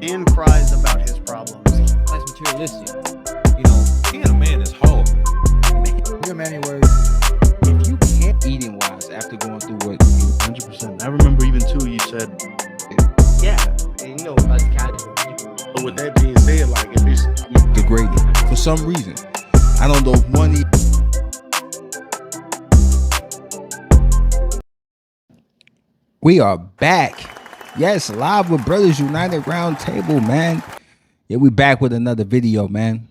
and cries about his problems. That's materialistic. You know, being a man is hard. in many words, if you can't eating wise after going through what 100%. I remember even too, you said, Yeah, and you know, us casual people. but with that being said, like if it's degraded for some reason. I don't know if money. We are back. Yes, live with Brothers United Round Table, man. Yeah, we back with another video, man.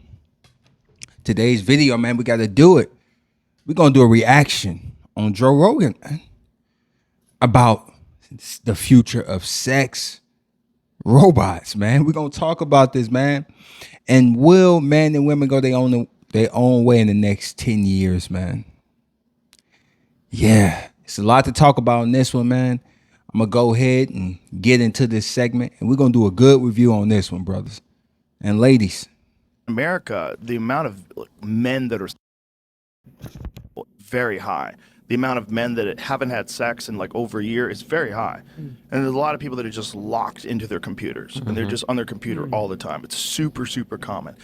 Today's video, man, we got to do it. We're going to do a reaction on Joe Rogan, man, about the future of sex robots, man. We're going to talk about this, man. And will men and women go their own way in the next 10 years, man? Yeah, it's a lot to talk about in this one, man. I'm going to go ahead and get into this segment, and we're going to do a good review on this one, brothers and ladies. America, the amount of men that are very high. The amount of men that haven't had sex in like over a year is very high. And there's a lot of people that are just locked into their computers and they're just on their computer all the time. It's super, super common.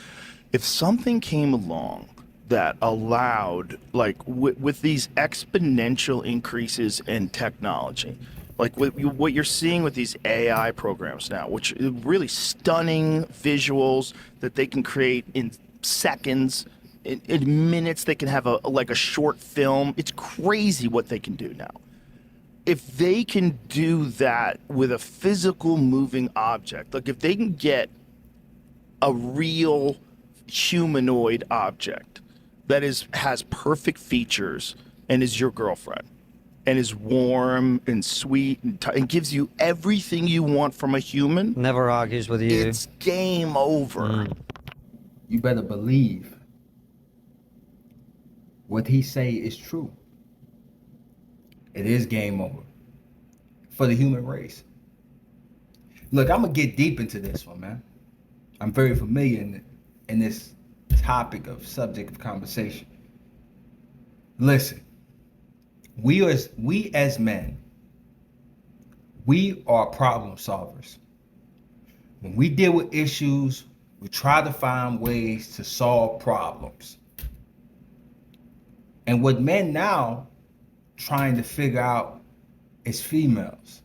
If something came along that allowed, like with these exponential increases in technology, like what you're seeing with these AI programs now, which are really stunning visuals that they can create in seconds, in minutes. They can have a short film. It's crazy what they can do now. If they can do that with a physical moving object, like if they can get a real humanoid object that has perfect features and is your girlfriend and is warm and sweet and gives you everything you want from a human, never argues with you, it's game over. You better believe what he say is true. It is game over for the human race. Look, I'm gonna get deep into this one, man. I'm very familiar in this topic of subject of conversation. Listen, we as men, we are problem solvers. When we deal with issues, we try to find ways to solve problems. And what men now trying to figure out is females.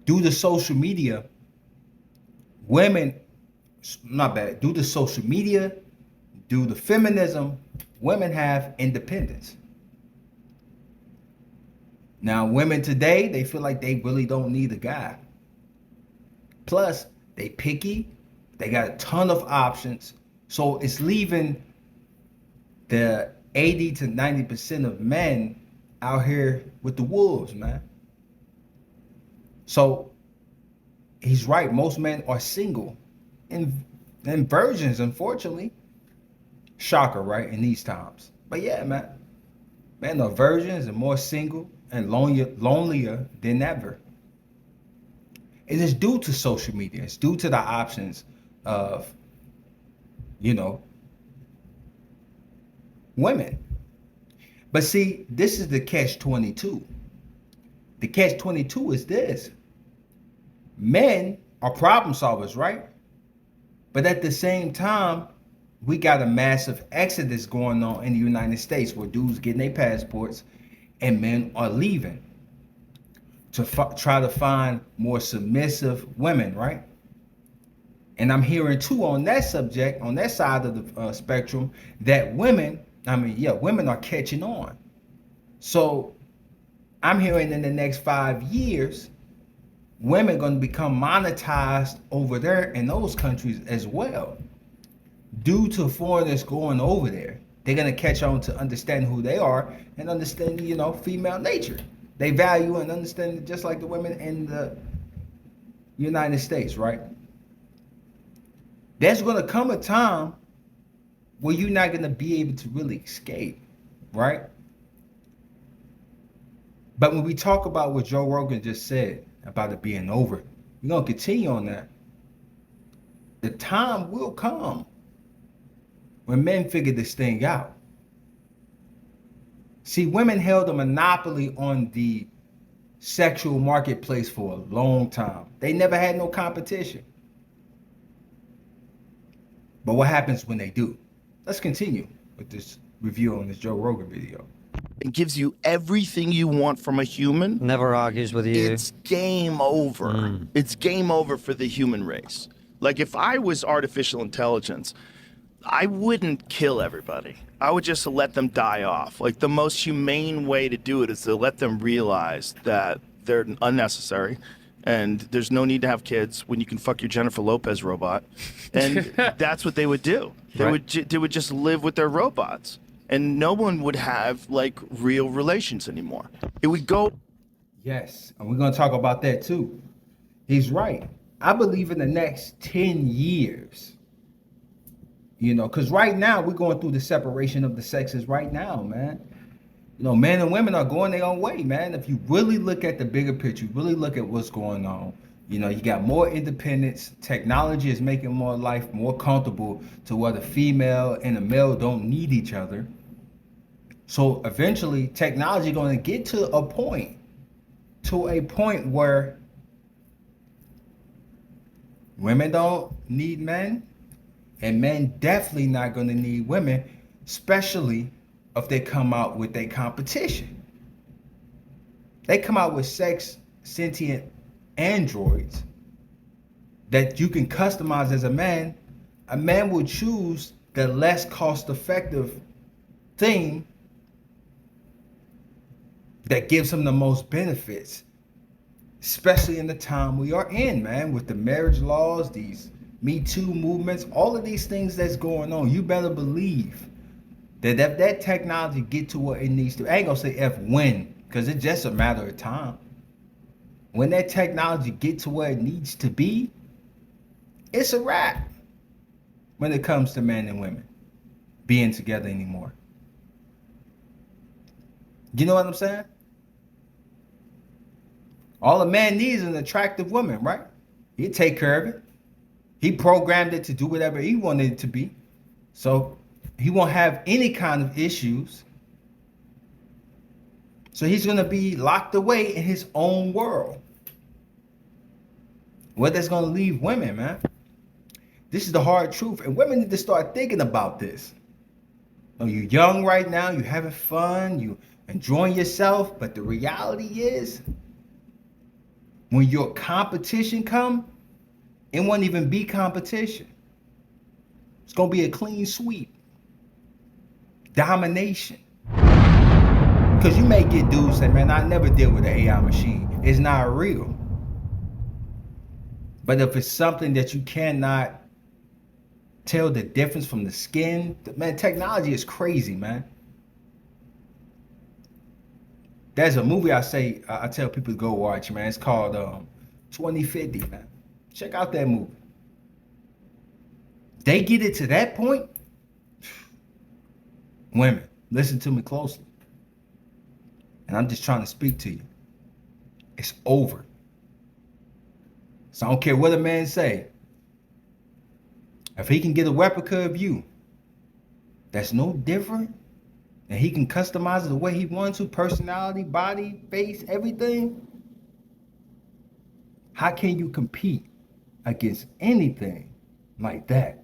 Due to social media, due to social media, due to feminism, women have independence. Now, women today, they feel like they really don't need a guy. Plus, they picky, they got a ton of options. So it's leaving the 80 to 90% of men out here with the wolves, man. So he's right. Most men are single and virgins, unfortunately. Shocker, right? In these times. But yeah, man. Men are virgins and more single and lonelier than ever. It is due to social media. It's due to the options of, women. But see, this is the catch-22. The catch-22 is this. Men are problem solvers, right? But at the same time, we got a massive exodus going on in the United States where dudes getting their passports and men are leaving to try to find more submissive women, right? And I'm hearing too on that subject, on that side of the spectrum, that women are catching on. So I'm hearing in the next 5 years, women going to become monetized over there in those countries as well. Due to foreigners going over there, they're going to catch on to understand who they are and understand, female nature. They value and understand it just like the women in the United States, right? There's going to come a time where you're not going to be able to really escape, right? But when we talk about what Joe Rogan just said about it being over, we're going to continue on that. The time will come when men figure this thing out. See, women held a monopoly on the sexual marketplace for a long time. They never had no competition. But what happens when they do? Let's continue with this review on this Joe Rogan video. It gives you everything you want from a human. Never argues with you. It's game over. It's game over for the human race. Like, if I was artificial intelligence, I wouldn't kill everybody. I would just let them die off. Like, the most humane way to do it is to let them realize that they're unnecessary and there's no need to have kids when you can fuck your Jennifer Lopez robot. And that's what they would do. They would just live with their robots. And no one would have, like, real relations anymore. It would go... Yes, and we're going to talk about that too. He's right. I believe in the next 10 years, you know, because right now we're going through the separation of the sexes right now, man. You know, men and women are going their own way, man. If you really look at the bigger picture, really look at what's going on, you know, you got more independence. Technology is making more life more comfortable to where the female and the male don't need each other. So eventually technology going to get to a point where women don't need men and men definitely not going to need women, especially if they come out with a competition. They come out with sex sentient androids that you can customize as a man. A man will choose the less cost-effective thing that gives him the most benefits, especially in the time we are in, man, with the marriage laws, these Me Too movements, all of these things that's going on. You better believe that if that technology get to what it needs to, I ain't gonna say if when, because it's just a matter of time. When that technology get to where it needs to be, it's a wrap when it comes to men and women being together anymore. You know what I'm saying? All a man needs is an attractive woman, right? He'll take care of it. He programmed it to do whatever he wanted it to be. So he won't have any kind of issues. So he's going to be locked away in his own world. What that's going to leave women, man. This is the hard truth. And women need to start thinking about this. You know, you're young right now. You're having fun. You enjoying yourself. But the reality is, when your competition come, it won't even be competition. It's going to be a clean sweep. Domination. Because you may get dudes say, man, I never deal with an AI machine. It's not real. But if it's something that you cannot tell the difference from the skin, man, technology is crazy, man. There's a movie I tell people to go watch, man. It's called 2050, man. Check out that movie. They get it to that point. Women, listen to me closely. And I'm just trying to speak to you. It's over. So I don't care what a man say. If he can get a replica of you that's no different, and he can customize it the way he wants to, personality, body, face, everything, how can you compete against anything like that?